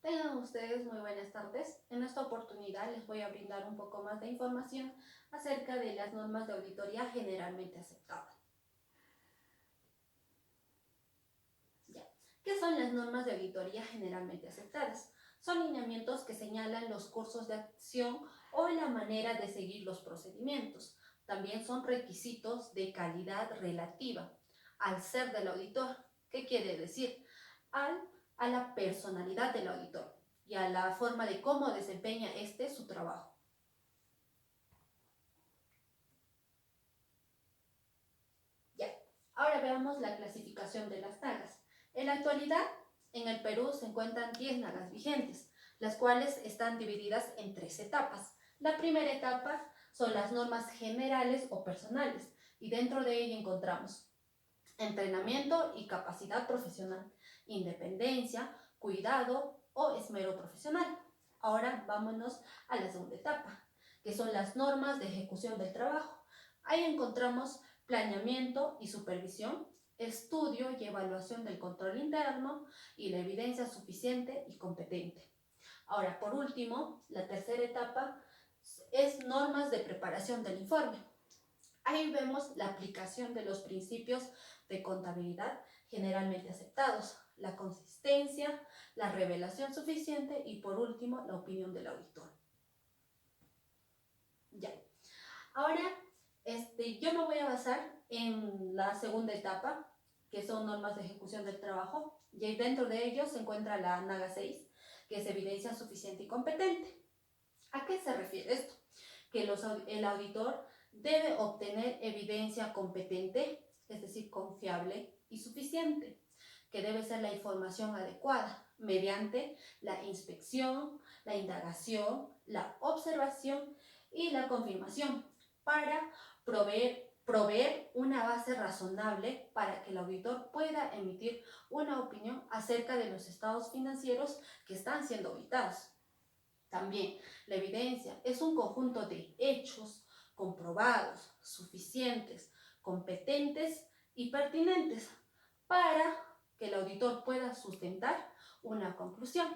Tengan ustedes muy buenas tardes. En esta oportunidad les voy a brindar un poco más de información acerca de las normas de auditoría generalmente aceptadas. ¿Qué son las normas de auditoría generalmente aceptadas? Son lineamientos que señalan los cursos de acción o la manera de seguir los procedimientos. También son requisitos de calidad relativa al ser del auditor. ¿Qué quiere decir? A la personalidad del auditor y a la forma de cómo desempeña su trabajo. Ahora veamos la clasificación de las nagas. En la actualidad, en el Perú se encuentran 10 nagas vigentes, las cuales están divididas en 3 etapas. La primera etapa son las normas generales o personales, y dentro de ella encontramos entrenamiento y capacidad profesional, independencia, cuidado o esmero profesional. Ahora vámonos a la segunda etapa, que son las normas de ejecución del trabajo. Ahí encontramos planeamiento y supervisión, estudio y evaluación del control interno y la evidencia suficiente y competente. Ahora, por último, la tercera etapa es normas de preparación del informe. Ahí vemos la aplicación de los principios de contabilidad generalmente aceptados, la consistencia, la revelación suficiente y por último la opinión del auditor. Ahora yo me voy a basar en la segunda etapa, que son normas de ejecución del trabajo, y dentro de ellos se encuentra la NAGA 6, que es evidencia suficiente y competente. ¿A qué se refiere esto? Que el auditor debe obtener evidencia competente, es decir, confiable y suficiente, que debe ser la información adecuada mediante la inspección, la indagación, la observación y la confirmación para proveer una base razonable para que el auditor pueda emitir una opinión acerca de los estados financieros que están siendo auditados. También, la evidencia es un conjunto de hechos comprobados, suficientes, competentes y pertinentes para que el auditor pueda sustentar una conclusión.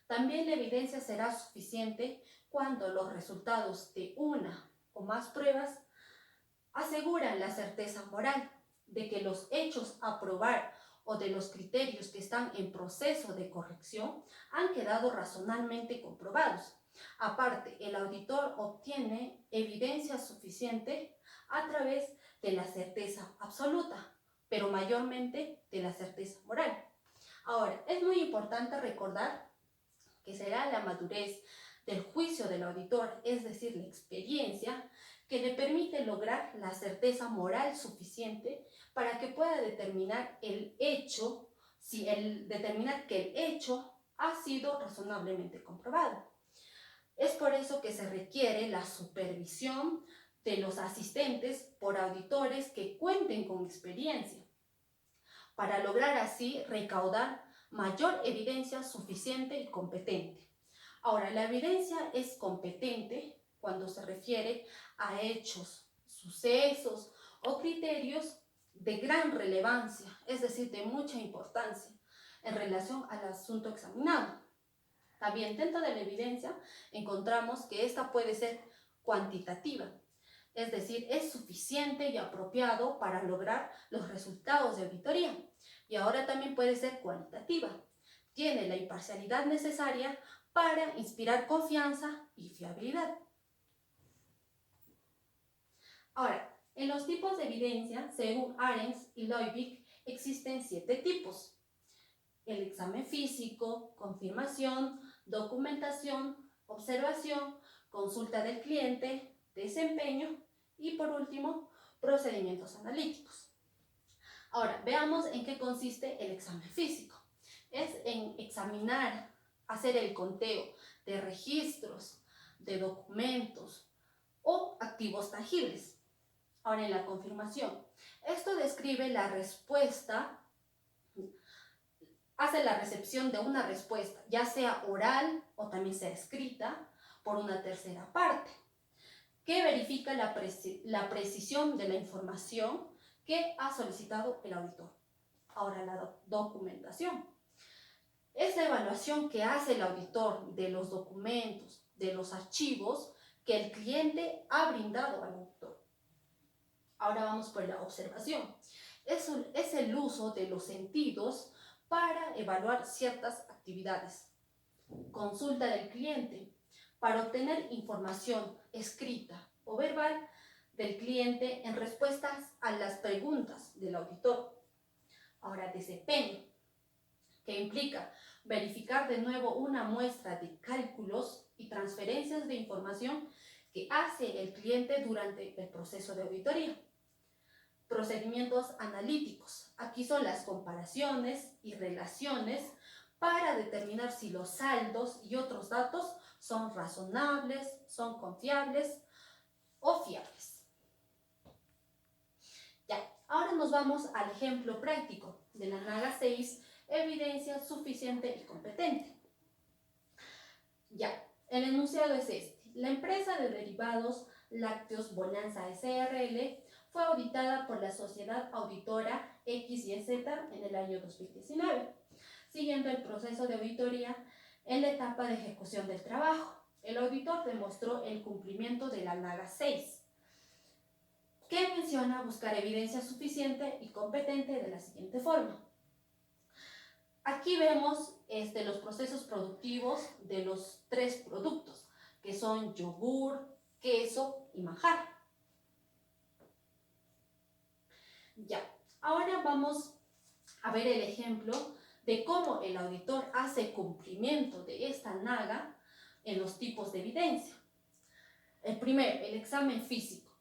También la evidencia será suficiente cuando los resultados de una o más pruebas aseguran la certeza moral de que los hechos a probar o de los criterios que están en proceso de corrección han quedado razonablemente comprobados. Aparte, el auditor obtiene evidencia suficiente a través de la certeza absoluta, pero mayormente de la certeza moral. Ahora, es muy importante recordar que será la madurez del juicio del auditor, es decir, la experiencia, que le permite lograr la certeza moral suficiente para que pueda determinar determinar que el hecho ha sido razonablemente comprobado. Es por eso que se requiere la supervisión de los asistentes por auditores que cuenten con experiencia, para lograr así recaudar mayor evidencia suficiente y competente. Ahora, la evidencia es competente cuando se refiere a hechos, sucesos o criterios de gran relevancia, es decir, de mucha importancia en relación al asunto examinado. También dentro de la evidencia encontramos que esta puede ser cuantitativa, es decir, es suficiente y apropiado para lograr los resultados de auditoría. Y ahora también puede ser cualitativa, tiene la imparcialidad necesaria para inspirar confianza y fiabilidad. Ahora, en los tipos de evidencia, según Arens y Loibig, existen 7 tipos. El examen físico, confirmación, documentación, observación, consulta del cliente, desempeño y por último, procedimientos analíticos. Ahora, veamos en qué consiste el examen físico. Es en examinar, hacer el conteo de registros, de documentos o activos tangibles. Ahora, en la confirmación, esto describe la respuesta, hace la recepción de una respuesta, ya sea oral o también sea escrita, por una tercera parte, que verifica la precisión de la información que ha solicitado el auditor. Ahora, la documentación. Es la evaluación que hace el auditor de los documentos, de los archivos que el cliente ha brindado al auditor. Ahora vamos por la observación. Es el uso de los sentidos para evaluar ciertas actividades. Consulta del cliente para obtener información escrita o verbal del cliente en respuestas a las preguntas del auditor. Ahora, desempeño, que implica verificar de nuevo una muestra de cálculos y transferencias de información que hace el cliente durante el proceso de auditoría. Procedimientos analíticos. Aquí son las comparaciones y relaciones para determinar si los saldos y otros datos son razonables, son confiables o fiables. Ya, ahora nos vamos al ejemplo práctico de la NAGA 6, evidencia suficiente y competente. Ya, el enunciado es este. La empresa de derivados lácteos Bonanza S.R.L. fue auditada por la sociedad auditora XYZ en el año 2019, siguiendo el proceso de auditoría en la etapa de ejecución del trabajo. El auditor demostró el cumplimiento de la NAGA 6, que menciona buscar evidencia suficiente y competente de la siguiente forma. Aquí vemos los procesos productivos de los 3 productos, que son yogur, queso y manjar. Ya, ahora vamos a ver el ejemplo de cómo el auditor hace cumplimiento de esta NAGA en los tipos de evidencia. El primero, el examen físico.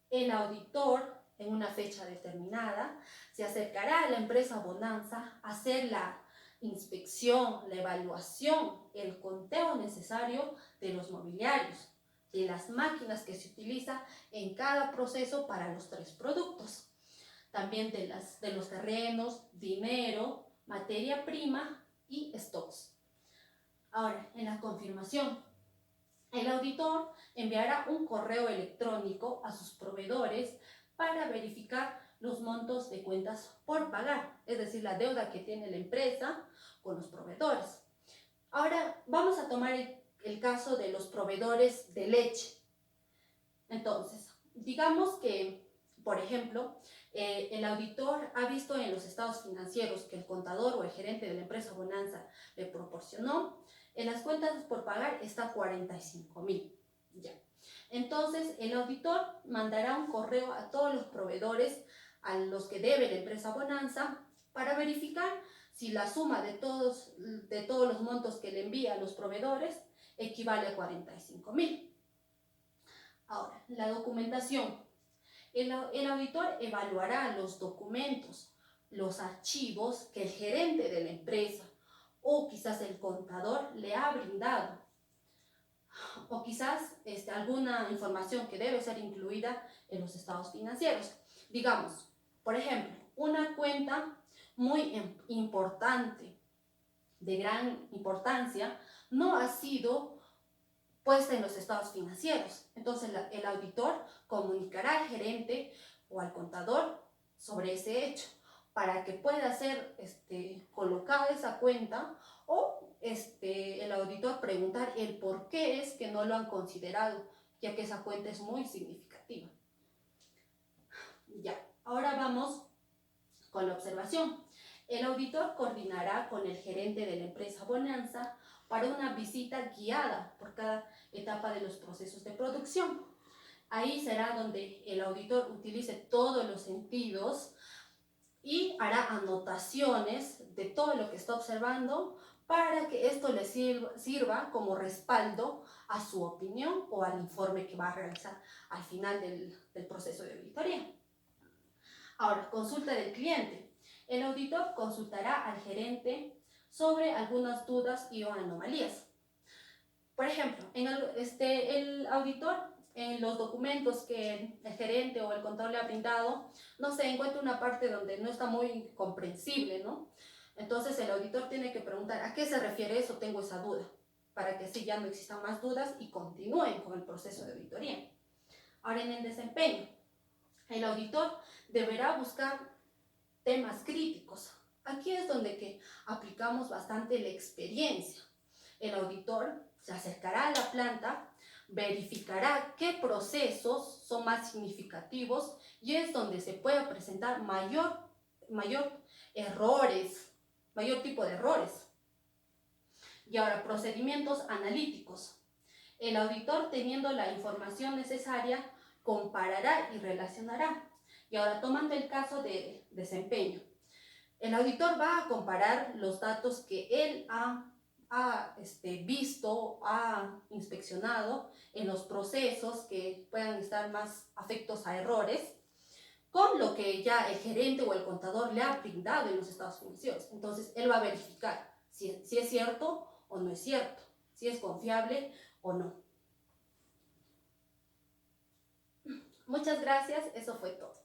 El auditor, en una fecha determinada, se acercará a la empresa Bonanza a hacer la inspección, la evaluación, el conteo necesario de los mobiliarios, de las máquinas que se utiliza en cada proceso para los 3 productos. También de los terrenos, dinero, materia prima y stocks. Ahora, en la confirmación, el auditor enviará un correo electrónico a sus proveedores para verificar los montos de cuentas por pagar, es decir, la deuda que tiene la empresa con los proveedores. Ahora vamos a tomar el caso de los proveedores de leche. Entonces, digamos que, por ejemplo, el auditor ha visto en los estados financieros que el contador o el gerente de la empresa Bonanza le proporcionó, en las cuentas por pagar está 45,000. Ya. Entonces, el auditor mandará un correo a todos los proveedores a los que debe la empresa Bonanza para verificar si la suma de todos los montos que le envía a los proveedores equivale a 45,000. Ahora, la documentación. El auditor evaluará los documentos, los archivos que el gerente de la empresa o quizás el contador le ha brindado, o quizás alguna información que debe ser incluida en los estados financieros. Digamos, por ejemplo, una cuenta muy importante, de gran importancia, no ha sido puesta en los estados financieros. Entonces el auditor comunicará al gerente o al contador sobre ese hecho para que pueda ser colocada esa cuenta, o el auditor preguntar el por qué es que no lo han considerado, ya que esa cuenta es muy significativa. Ya, ahora vamos con la observación. El auditor coordinará con el gerente de la empresa Bonanza para una visita guiada por cada etapa de los procesos de producción. Ahí será donde el auditor utilice todos los sentidos y hará anotaciones de todo lo que está observando para que esto le sirva como respaldo a su opinión o al informe que va a realizar al final del proceso de auditoría. Ahora, consulta del cliente. El auditor consultará al gerente sobre algunas dudas y o anomalías. Por ejemplo, el auditor, en los documentos que el gerente o el contador le ha brindado, no se encuentra una parte donde no está muy comprensible, ¿no? Entonces el auditor tiene que preguntar ¿a qué se refiere eso? Tengo esa duda, para que así ya no existan más dudas y continúen con el proceso de auditoría. Ahora, en el desempeño, el auditor deberá buscar temas críticos. Aquí es donde que aplicamos bastante la experiencia. El auditor se acercará a la planta, verificará qué procesos son más significativos y es donde se puede presentar mayor errores, mayor tipo de errores. Y ahora, procedimientos analíticos. El auditor, teniendo la información necesaria, comparará y relacionará. Y ahora, tomando el caso de desempeño. El auditor va a comparar los datos que él ha visto, ha inspeccionado en los procesos que puedan estar más afectos a errores, con lo que ya el gerente o el contador le ha brindado en los estados financieros. Entonces, él va a verificar si es cierto o no es cierto, si es confiable o no. Muchas gracias, eso fue todo.